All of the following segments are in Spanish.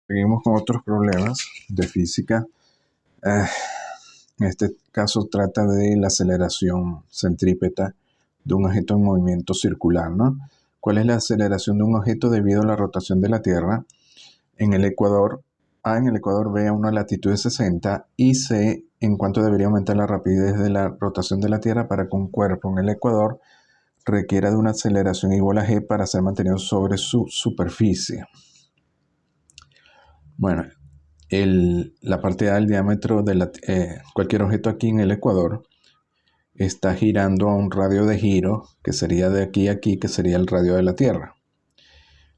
Seguimos con otros problemas de física. Eh, en este caso trata de la aceleración centrípeta de un objeto en movimiento circular, ¿no? ¿Cuál es la aceleración de un objeto debido a la rotación de la Tierra? En el ecuador A, en el ecuador B, a una latitud de 60 y C, en cuánto debería aumentar la rapidez de la rotación de la Tierra para que un cuerpo en el ecuador requiera de una aceleración igual a G para ser mantenido sobre su superficie. Bueno, la parte A, el diámetro de cualquier objeto aquí en el ecuador, está girando a un radio de giro, que sería de aquí a aquí, que sería el radio de la Tierra.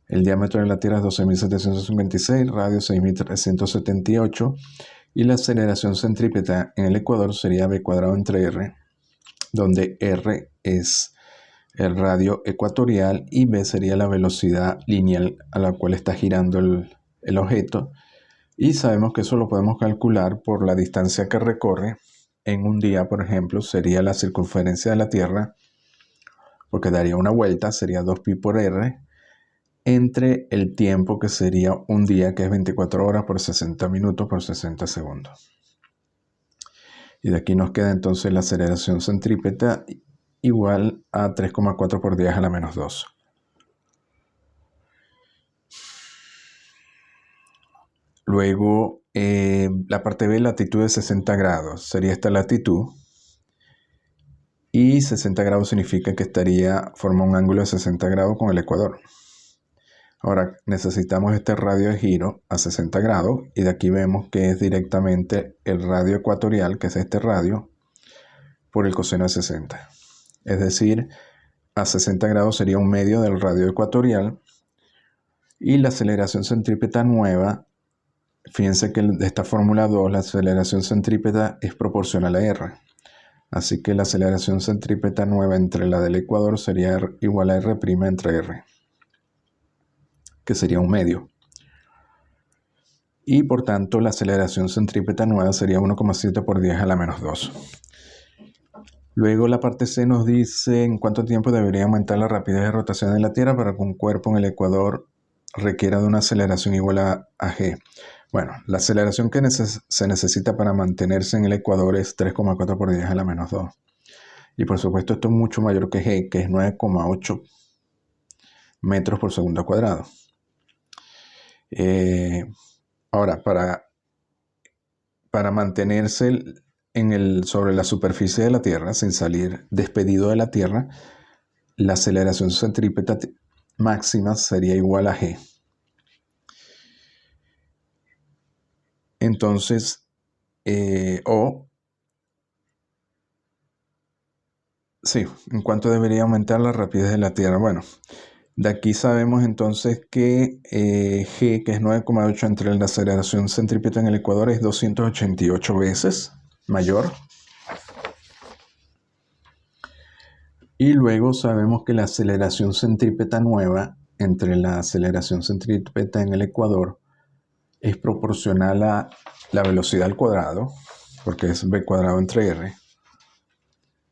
El diámetro de la Tierra es 12.756, radio 6.378, y la aceleración centrípeta en el ecuador sería v cuadrado entre r, donde r es el radio ecuatorial y v sería la velocidad lineal a la cual está girando el objeto. Y sabemos que eso lo podemos calcular por la distancia que recorre. En un día, por ejemplo, sería la circunferencia de la Tierra, porque daría una vuelta, sería 2pi por r, entre el tiempo que sería un día, que es 24 horas por 60 minutos por 60 segundos. Y de aquí nos queda entonces la aceleración centrípeta igual a 3,4 por 10 a la menos 2. Luego, la parte B, latitud de 60 grados. Sería esta latitud. Y 60 grados significa que forma un ángulo de 60 grados con el ecuador. Ahora necesitamos este radio de giro a 60 grados. Y de aquí vemos que es directamente el radio ecuatorial, que es este radio, por el coseno de 60. Es decir, a 60 grados sería un medio del radio ecuatorial. Y la aceleración centrípeta nueva, fíjense que de esta fórmula 2, la aceleración centrípeta es proporcional a R. Así que la aceleración centrípeta nueva entre la del ecuador sería igual a R' entre R, que sería un medio. Y por tanto la aceleración centrípeta nueva sería 1,7 por 10 a la menos 2. Luego la parte C nos dice en cuánto tiempo debería aumentar la rapidez de rotación de la Tierra para que un cuerpo en el ecuador requiera de una aceleración igual a G. Bueno, la aceleración que se necesita para mantenerse en el ecuador es 3,4 por 10 a la menos 2. Y por supuesto esto es mucho mayor que G, que es 9,8 metros por segundo cuadrado. Ahora, para mantenerse sobre la superficie de la Tierra, sin salir despedido de la Tierra, la aceleración centrípeta máxima sería igual a G. Entonces, ¿en cuánto debería aumentar la rapidez de la Tierra? Bueno, de aquí sabemos entonces que G, que es 9,8 entre la aceleración centrípeta en el ecuador, es 288 veces mayor. Y luego sabemos que la aceleración centrípeta nueva entre la aceleración centrípeta en el ecuador es proporcional a la velocidad al cuadrado, porque es v cuadrado entre r.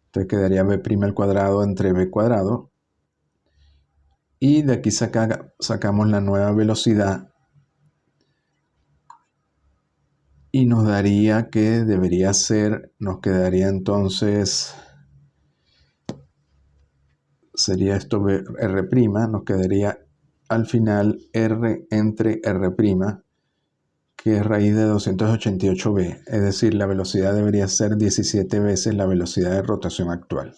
Entonces quedaría v' al cuadrado entre v cuadrado. Y de aquí sacamos la nueva velocidad. Y nos daría que debería ser, nos quedaría entonces, sería esto r', nos quedaría al final r entre r', que es raíz de 288b, es decir, la velocidad debería ser 17 veces la velocidad de rotación actual.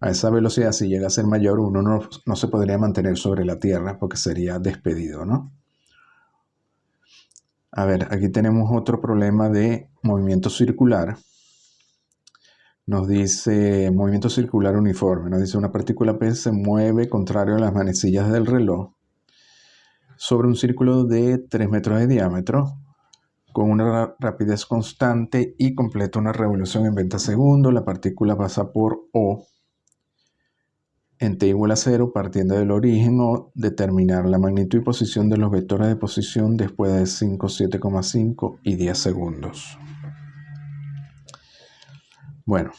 A esa velocidad, si llega a ser mayor, uno no se podría mantener sobre la Tierra porque sería despedido, ¿no? A ver, aquí tenemos otro problema de movimiento circular. Nos dice movimiento circular uniforme. Nos dice una partícula P se mueve contrario a las manecillas del reloj sobre un círculo de 3 metros de diámetro con una rapidez constante y completa una revolución en 20 segundos. La partícula pasa por O en t igual a 0 partiendo del origen o determinar la magnitud y posición de los vectores de posición después de 5, 7,5 y 10 segundos. Bueno,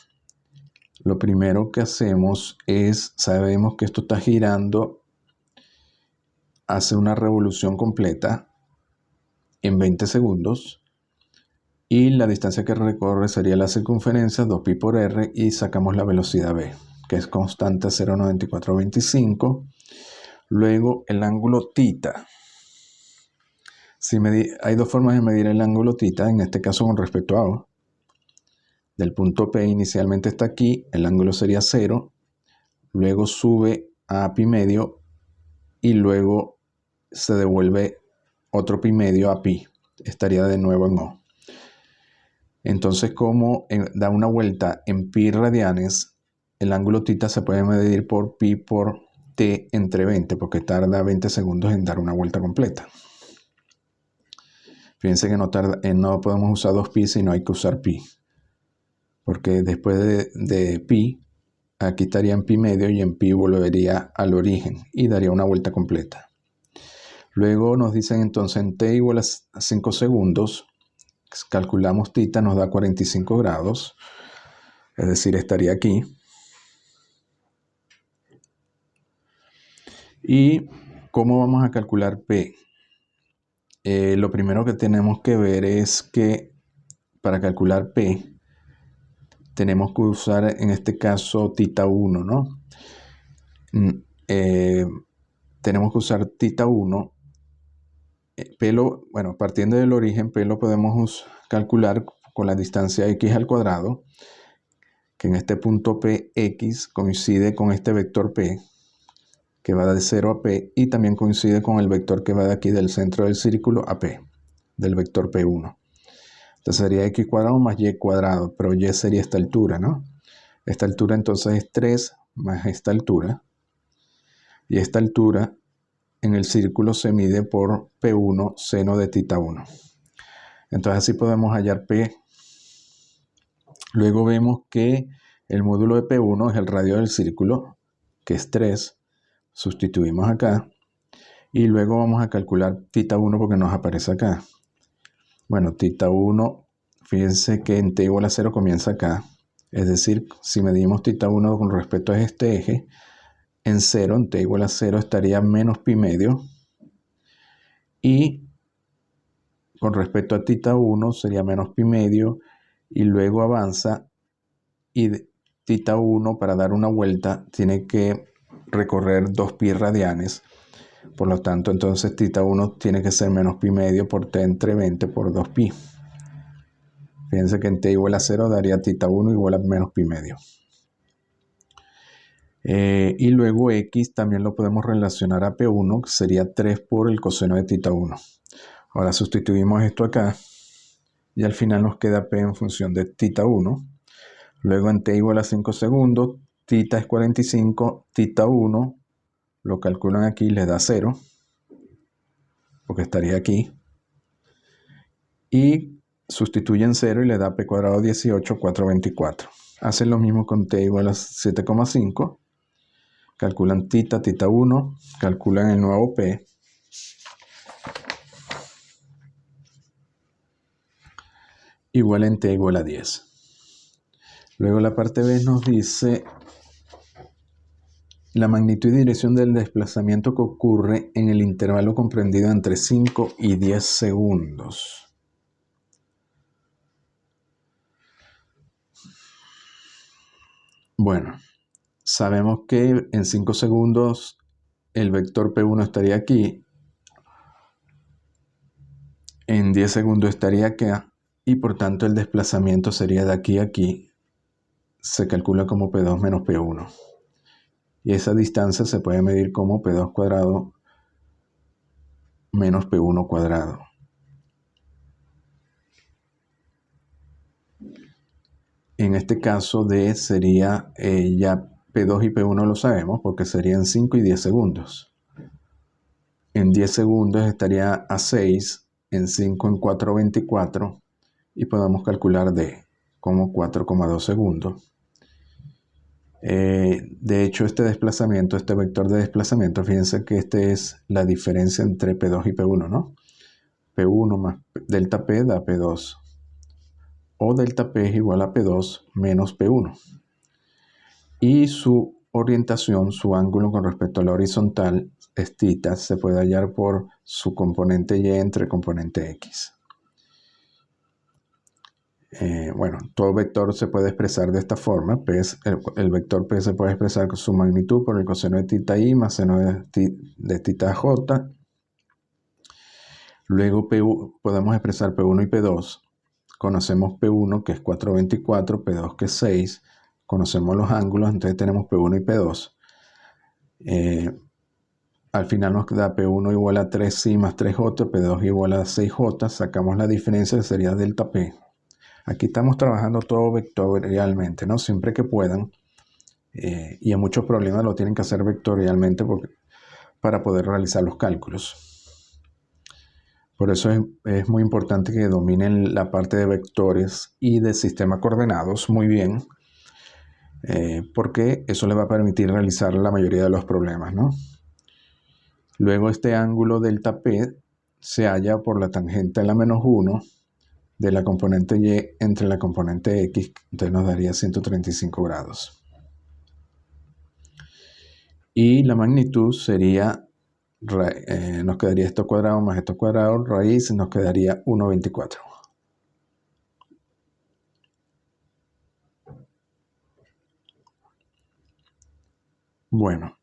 lo primero que hacemos es, sabemos que esto está girando, hace una revolución completa en 20 segundos. Y la distancia que recorre sería la circunferencia 2pi por r y sacamos la velocidad v, que es constante a 0,9425. Luego el ángulo θ. Hay dos formas de medir el ángulo θ, en este caso con respecto a O. Del punto P inicialmente está aquí, el ángulo sería 0, luego sube a pi medio y luego se devuelve otro pi medio a pi, estaría de nuevo en O. Entonces, como da una vuelta en pi radianes, el ángulo θ se puede medir por pi por t entre 20, porque tarda 20 segundos en dar una vuelta completa. Fíjense que no podemos usar 2pi, sino hay que usar pi. Porque después de pi, aquí estaría en pi medio y en pi volvería al origen y daría una vuelta completa. Luego nos dicen entonces en t igual a 5 segundos, calculamos θ, nos da 45 grados, es decir, estaría aquí. ¿Y cómo vamos a calcular P? Lo primero que tenemos que ver es que para calcular P tenemos que usar en este caso θ1, ¿no? Tenemos que usar θ1. Bueno, partiendo del origen, P lo podemos calcular con la distancia x al cuadrado, que en este punto Px coincide con este vector P, que va de 0 a P, y también coincide con el vector que va de aquí del centro del círculo a P, del vector P1. Entonces sería x cuadrado más y cuadrado, pero y sería esta altura, ¿no? Esta altura entonces es 3 más esta altura, y esta altura en el círculo se mide por P1 seno de θ1. Entonces así podemos hallar P. Luego vemos que el módulo de P1 es el radio del círculo, que es 3. Sustituimos acá. Y luego vamos a calcular θ1 porque nos aparece acá. Bueno, θ1, fíjense que en t igual a 0 comienza acá. Es decir, si medimos θ1 con respecto a este eje, en 0, en t igual a 0, estaría menos pi medio. Y con respecto a θ1 sería menos pi medio. Y luego avanza. Y θ1 para dar una vuelta tiene que recorrer 2 pi radianes. Por lo tanto, entonces θ1 tiene que ser menos pi medio por t entre 20 por 2 pi. Fíjense que en t igual a 0 daría θ1 igual a menos pi medio. Y luego x también lo podemos relacionar a P1, que sería 3 por el coseno de θ1. Ahora sustituimos esto acá y al final nos queda P en función de θ1. Luego en t igual a 5 segundos, θ es 45, θ1 lo calculan aquí y le da 0, porque estaría aquí. Y sustituyen 0 y le da P cuadrado 18, 424. Hacen lo mismo con t igual a 7,5. Calculan θ, θ1, calculan el nuevo P. Igual en t igual a 10. Luego la parte B nos dice la magnitud y dirección del desplazamiento que ocurre en el intervalo comprendido entre 5 y 10 segundos. Bueno, sabemos que en 5 segundos el vector P1 estaría aquí, en 10 segundos estaría acá, y por tanto el desplazamiento sería de aquí a aquí. Se calcula como P2 menos P1. Y esa distancia se puede medir como P2 cuadrado menos P1 cuadrado. En este caso D sería, ya P2 y P1 lo sabemos porque serían 5 y 10 segundos. En 10 segundos estaría a 6, en 5 en 4,24 y podemos calcular D como 4,2 segundos. De hecho, este vector de desplazamiento, fíjense que este es la diferencia entre P2 y P1, ¿no? P1 más delta P da P2. O delta P es igual a P2 menos P1. Y su orientación, su ángulo con respecto a la horizontal es θ, se puede hallar por su componente y entre componente x. Bueno, todo vector se puede expresar de esta forma. El vector P se puede expresar con su magnitud por el coseno de θ i más seno de θ j. Luego podemos expresar P1 y P2. Conocemos P1 que es 4,24, P2 que es 6. Conocemos los ángulos, entonces tenemos P1 y P2. Al final nos da P1 igual a 3i más 3j, P2 igual a 6j. Sacamos la diferencia que sería delta P. Aquí estamos trabajando todo vectorialmente, ¿no? Siempre que puedan. Y en muchos problemas lo tienen que hacer vectorialmente para poder realizar los cálculos. Por eso es muy importante que dominen la parte de vectores y de sistemas coordenados muy bien, porque eso les va a permitir realizar la mayoría de los problemas, ¿no? Luego este ángulo delta P se halla por la tangente a la menos 1 de la componente y entre la componente x, entonces nos daría 135 grados. Y la magnitud sería, nos quedaría esto cuadrado más esto cuadrado, raíz nos quedaría 1,24. Bueno,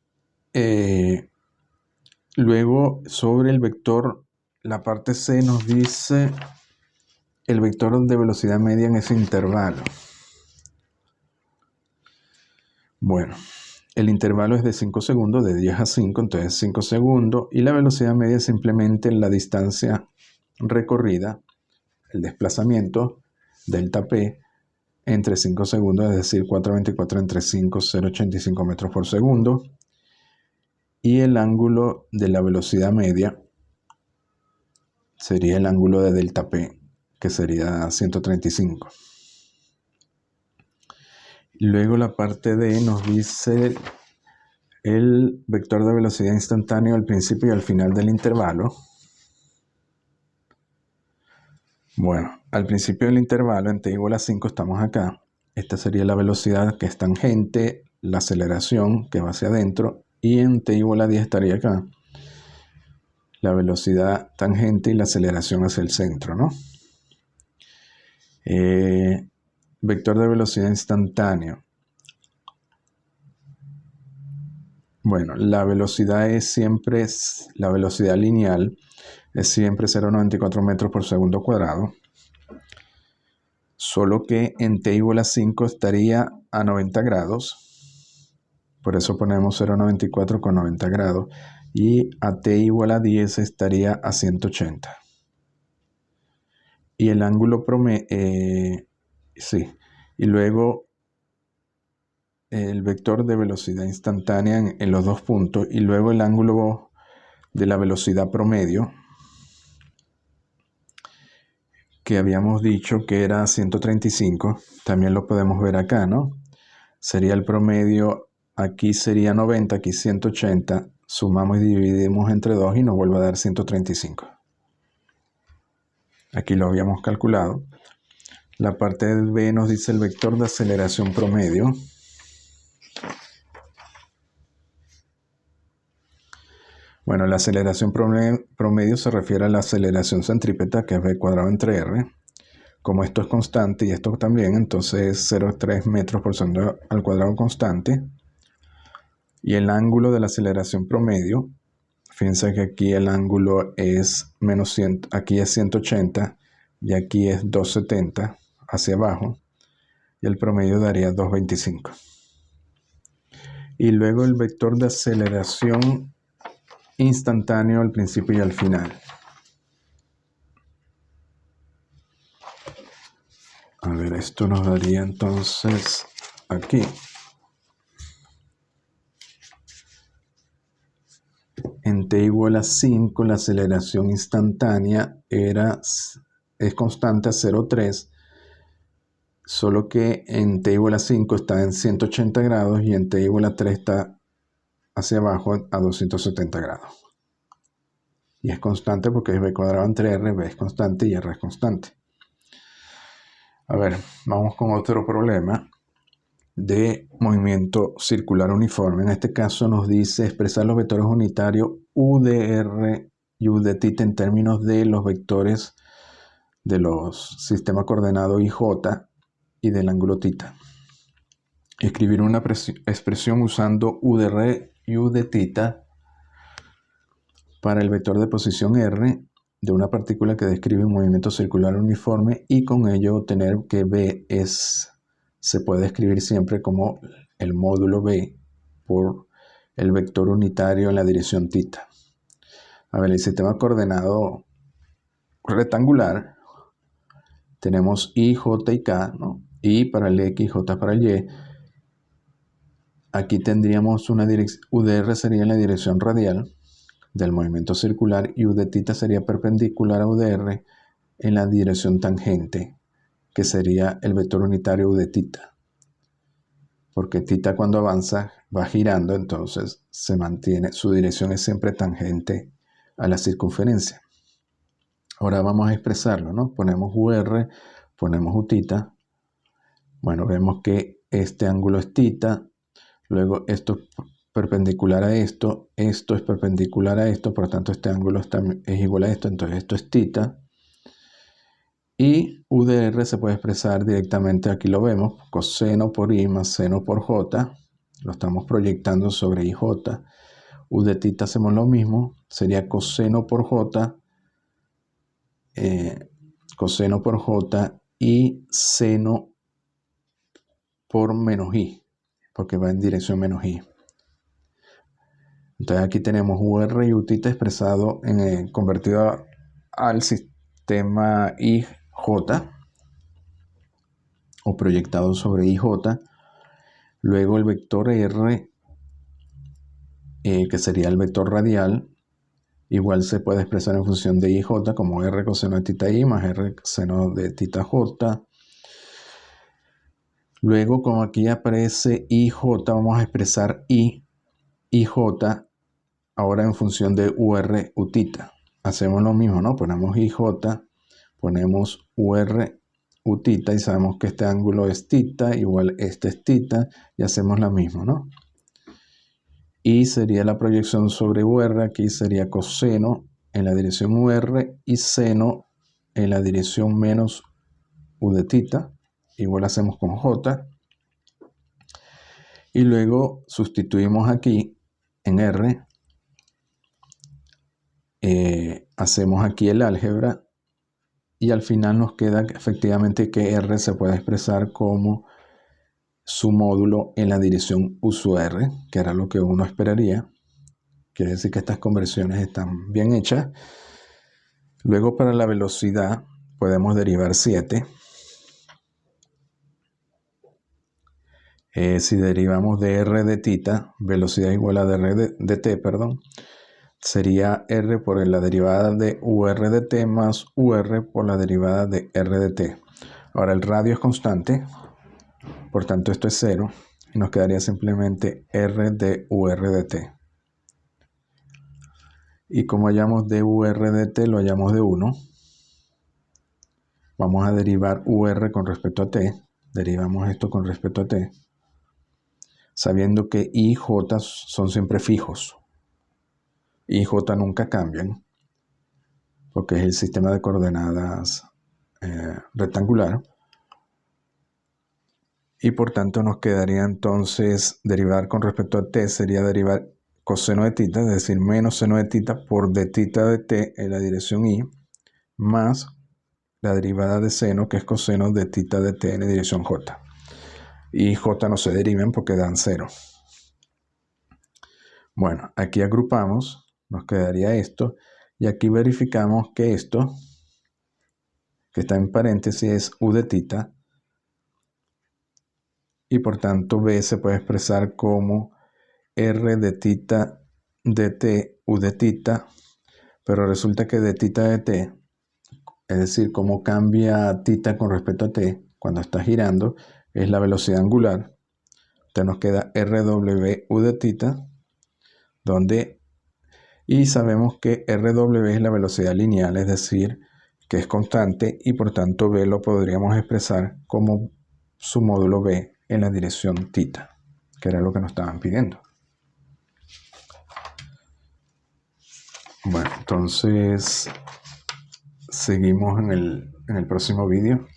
luego sobre el vector, la parte C nos dice el vector de velocidad media en ese intervalo. Bueno, el intervalo es de 5 segundos, de 10 a 5, entonces 5 segundos, y la velocidad media es simplemente la distancia recorrida, el desplazamiento, delta P, entre 5 segundos, es decir, 4,24 entre 5, 0,85 metros por segundo, y el ángulo de la velocidad media sería el ángulo de delta P, que sería 135. Luego la parte D nos dice el vector de velocidad instantáneo al principio y al final del intervalo. Bueno, al principio del intervalo, en t igual a 5, estamos acá. Esta sería la velocidad que es tangente, la aceleración que va hacia adentro, y en t igual a 10 estaría acá. La velocidad tangente y la aceleración hacia el centro, ¿no? Vector de velocidad instantáneo. Bueno, la velocidad la velocidad lineal es siempre 0,94 metros por segundo cuadrado. Solo que en t igual a 5 estaría a 90 grados. Por eso ponemos 0,94 con 90 grados. Y a t igual a 10 estaría a 180. Y el ángulo promedio... sí. Y luego el vector de velocidad instantánea en los dos puntos. Y luego el ángulo de la velocidad promedio, que habíamos dicho que era 135. También lo podemos ver acá, ¿no? Sería el promedio, aquí sería 90, aquí 180. Sumamos y dividimos entre 2 y nos vuelve a dar 135. Aquí lo habíamos calculado. La parte de B nos dice el vector de aceleración promedio. Bueno, la aceleración promedio se refiere a la aceleración centrípeta, que es v cuadrado entre r. Como esto es constante y esto también, entonces 0,3 metros por segundo al cuadrado constante. Y el ángulo de la aceleración promedio, fíjense que aquí el ángulo es menos 100, aquí es 180 y aquí es 270 hacia abajo. Y el promedio daría 225. Y luego el vector de aceleración instantáneo al principio y al final. A ver, esto nos daría entonces aquí. En t igual a 5, la aceleración instantánea es constante a 0,3, solo que en t igual a 5 está en 180 grados y en t igual a 3 está hacia abajo a 270 grados. Y es constante porque es v cuadrado entre r, v es constante y r es constante. A ver, vamos con otro problema. de movimiento circular uniforme. En este caso nos dice expresar los vectores unitarios u de r y u de θ en términos de los vectores de los sistemas coordenados IJ y del ángulo θ. Escribir una expresión usando u de r y u de θ para el vector de posición r de una partícula que describe un movimiento circular uniforme, y con ello obtener que B se puede escribir siempre como el módulo B por el vector unitario en la dirección θ. A ver, el sistema coordenado rectangular tenemos I, J y K, ¿no? I para el X, J para el Y. Aquí tendríamos una dirección, U de R sería en la dirección radial del movimiento circular y U de θ sería perpendicular a U de R en la dirección tangente, que sería el vector unitario U de θ. Porque θ cuando avanza va girando, entonces se mantiene, su dirección es siempre tangente a la circunferencia. Ahora vamos a expresarlo, ¿no? Ponemos UR, ponemos Uθ. Bueno, vemos que este ángulo es θ, luego esto es perpendicular a esto es perpendicular a esto, por lo tanto este ángulo es igual a esto, entonces esto es θ. Y U de R se puede expresar directamente, aquí lo vemos, coseno por I más seno por J, lo estamos proyectando sobre IJ. U de θ hacemos lo mismo, sería coseno por J, y seno por menos I, porque va en dirección menos I. Entonces aquí tenemos UR y Uθ expresado, convertido al sistema IJ, o proyectado sobre IJ. Luego el vector R, que sería el vector radial, igual se puede expresar en función de IJ como R coseno de θ I más R seno de θ J. Luego, como aquí aparece IJ, vamos a expresar IJ ahora en función de UR Uθ. Hacemos lo mismo, ¿no? Ponemos IJ, ponemos UR Uθ y sabemos que este ángulo es θ, igual este es θ, y hacemos lo mismo, ¿no? Y sería la proyección sobre UR, aquí sería coseno en la dirección UR y seno en la dirección menos U de θ, igual hacemos con J. Y luego sustituimos aquí en R, hacemos aquí el álgebra y al final nos queda efectivamente que R se puede expresar como su módulo en la dirección U sub R, que era lo que uno esperaría. Quiere decir que estas conversiones están bien hechas. Luego, para la velocidad podemos derivar 7. Si derivamos de R de θ, velocidad igual a de R de t, perdón, sería R por la derivada de UR de t más UR por la derivada de R de t. Ahora el radio es constante, por tanto esto es 0, y nos quedaría simplemente R de UR de t. Y como hallamos de UR de t, lo hallamos de 1. Vamos a derivar UR con respecto a t. Derivamos esto con respecto a t, sabiendo que I y J son siempre fijos. I y J nunca cambian, porque es el sistema de coordenadas rectangular. Y por tanto nos quedaría entonces derivar con respecto a t, sería derivar coseno de θ, es decir, menos seno de θ por d θ de t en la dirección I, más la derivada de seno, que es coseno de θ de t en la dirección J. I y J no se deriven porque dan 0. Bueno, aquí agrupamos, nos quedaría esto, y aquí verificamos que esto, que está en paréntesis, es U de θ, y por tanto B se puede expresar como R de θ de t U de θ, pero resulta que de θ de t, es decir, cómo cambia θ con respecto a t cuando está girando, es la velocidad angular. Entonces nos queda RW U de θ, y sabemos que RW es la velocidad lineal, es decir, que es constante, y por tanto B lo podríamos expresar como su módulo B en la dirección θ, que era lo que nos estaban pidiendo. Bueno, entonces seguimos en el próximo vídeo.